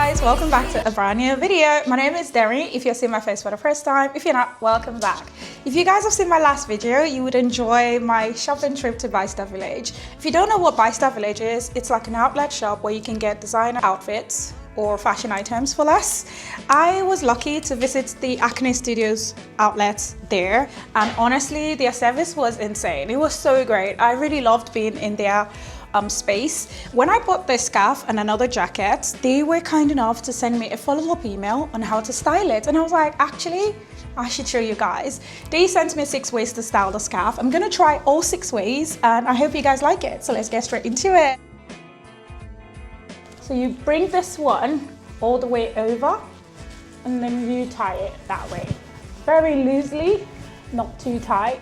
guys, welcome back to a brand new video. My name is Derry. If you're seeing my face for the first time, if you're not, welcome back. If you guys have seen my last video, you would enjoy my shopping trip to Bicester Village. If you don't know what Bicester Village is, it's like an outlet shop where you can get designer outfits or fashion items for less. I was lucky to visit the Acne Studios outlets there, and honestly their service was insane. It was so great. I really loved being in their space. When I bought this scarf and another jacket, they were kind enough to send me a follow-up email on how to style it, and I was like, actually I should show you guys. They sent me 6 ways to style the scarf. I'm gonna try all 6 ways and I hope you guys like it, so let's get straight into it. So you bring this one all the way over and then you tie it that way, very loosely, not too tight.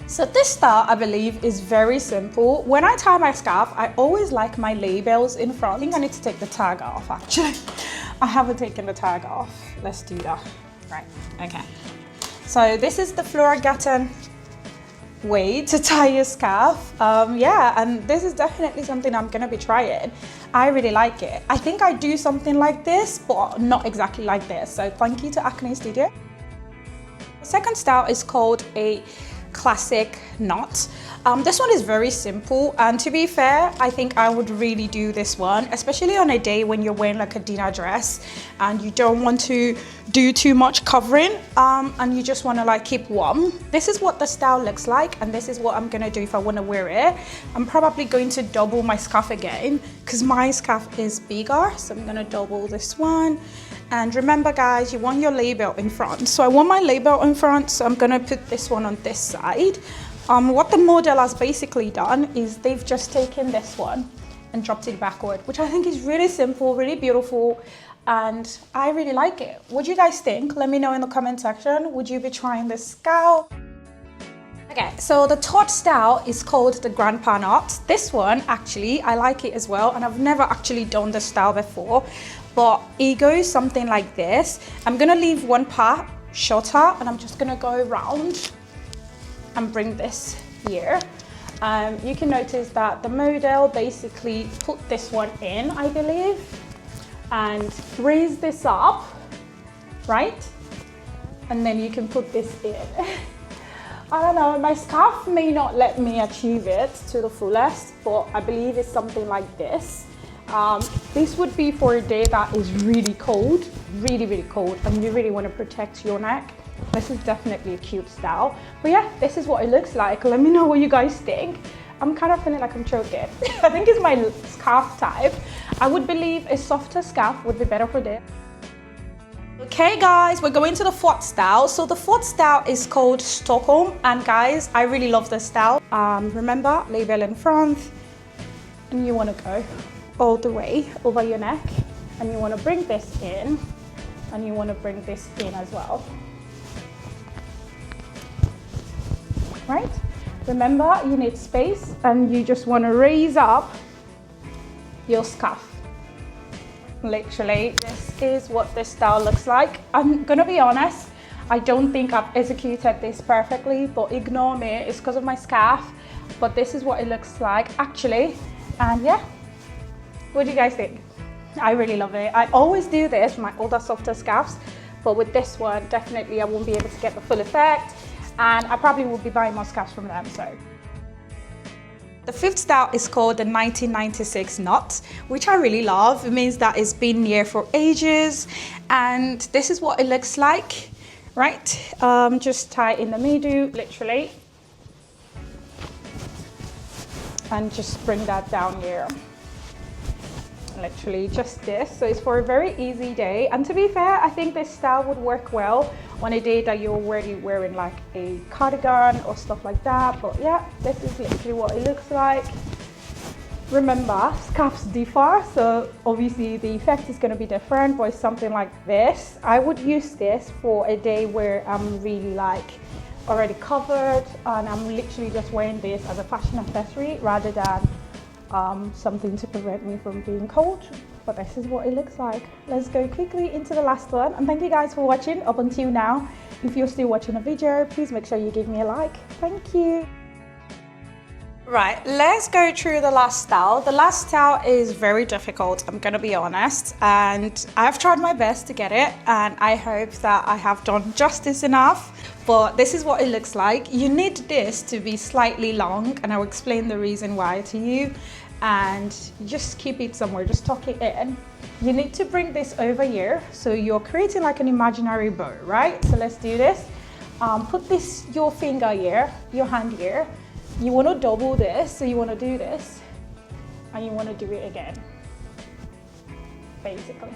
So this style, I believe, is very simple. When I tie my scarf, I always like my labels in front. I think I need to take the tag off, actually. I haven't taken the tag off. Let's do that. Right, okay. So this is the Flora-Gatton way to tie your scarf. Yeah, and this is definitely something I'm gonna be trying. I really like it. I think I do something like this, but not exactly like this. So thank you to Acne Studio. The second style is called a classic knot. This one is very simple, and to be fair, I think I would really do this one, especially on a day when you're wearing like a dinner dress and you don't want to do too much covering, and you just want to like keep warm. This is what the style looks like, and this is what I'm gonna do if I want to wear it. I'm probably going to double my scarf again because my scarf is bigger, so I'm gonna double this one. And remember guys, you want your label in front. So I want my label in front, so I'm gonna put this one on this side. What the model has basically done is they've just taken this one and dropped it backward, which I think is really simple, really beautiful, and I really like it. What do you guys think? Let me know in the comment section. Would you be trying this style? Okay, so the third style is called the grandpa knot. This one, actually, I like it as well, and I've never actually done this style before, but it goes something like this. I'm gonna leave one part shorter, and I'm just gonna go around and bring this here. You can notice that the model basically put this one in, I believe, and raise this up, right? And then you can put this in. I don't know, my scarf may not let me achieve it to the fullest, but I believe it's something like this. This would be for a day that is really cold, really cold, and you really want to protect your neck. This is definitely a cute style. But yeah, this is what it looks like. Let me know what you guys think. I'm kind of feeling like I'm choking. I think it's my scarf type. I would believe a softer scarf would be better for this. Okay guys, we're going to the fourth style. So the fourth style is called Stockholm, and guys, I really love this style. Remember, label in front, and you want to go all the way over your neck, and you want to bring this in, and you want to bring this in as well. Right? Remember, you need space, and you just want to raise up your scarf. Literally, this is what this style looks like. I'm gonna be honest, I don't think I've executed this perfectly, but ignore me, it's because of my scarf. But this is what it looks like actually, and yeah, what do you guys think? I really love it. I always do this with my older softer scarves, but with this one definitely I won't be able to get the full effect, and I probably will be buying more scarves from them. So the fifth style is called the 1996 knot, which I really love. It means that it's been here for ages, and this is what it looks like, right? Just tie in the middle, literally, and just bring that down here. Literally just this. So it's for a very easy day, and to be fair, I think this style would work well on a day that you're already wearing like a cardigan or stuff like that. But yeah, this is literally what it looks like. Remember, scarves differ, so obviously the effect is going to be different, but it's something like this. I would use this for a day where I'm really like already covered, and I'm literally just wearing this as a fashion accessory rather than something to prevent me from being cold. But this is what it looks like. Let's go quickly into the last one, and thank you guys for watching up until now. If you're still watching the video, please make sure you give me a like. Thank you. Right, let's go through the last style. The last style is very difficult, I'm gonna be honest, and I've tried my best to get it, and I hope that I have done justice enough, but this is what it looks like. You need this to be slightly long, and I'll explain the reason why to you, and just keep it somewhere, just tuck it in. You need to bring this over here, so you're creating like an imaginary bow, right? So let's do this. Put this, your finger here, your hand here. You want to double this, so you want to do this, and you want to do it again, basically.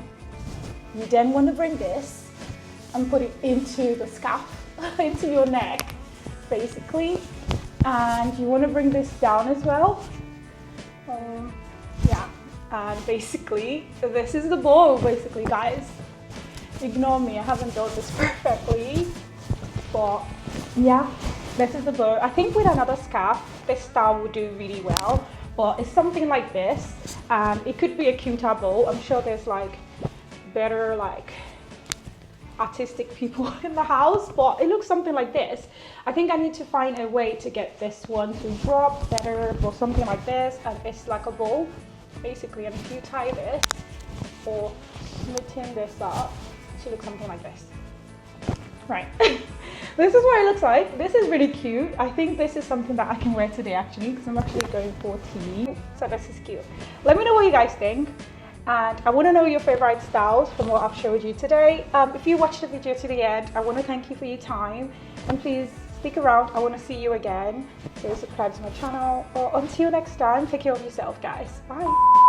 You then want to bring this and put it into the scarf, into your neck, basically. And you want to bring this down as well. Yeah, and basically, this is the bow, basically, guys. Ignore me, I haven't done this perfectly, but yeah. This is the bow. I think with another scarf, this style would do really well, but it's something like this. It could be a cuter bow. I'm sure there's like better like artistic people in the house, but it looks something like this. I think I need to find a way to get this one to drop better, or something like this, and it's like a bow, basically. And if you tie this or splitting this up, it should look something like this. Right. This is what it looks like. This is really cute. I think this is something that I can wear today actually, because I'm actually going for tea. So this is cute. Let me know what you guys think. And I want to know your favorite styles from what I've showed you today. If you watched the video to the end, I want to thank you for your time. And please stick around. I want to see you again. So subscribe to my channel. Or until next time, take care of yourself, guys. Bye.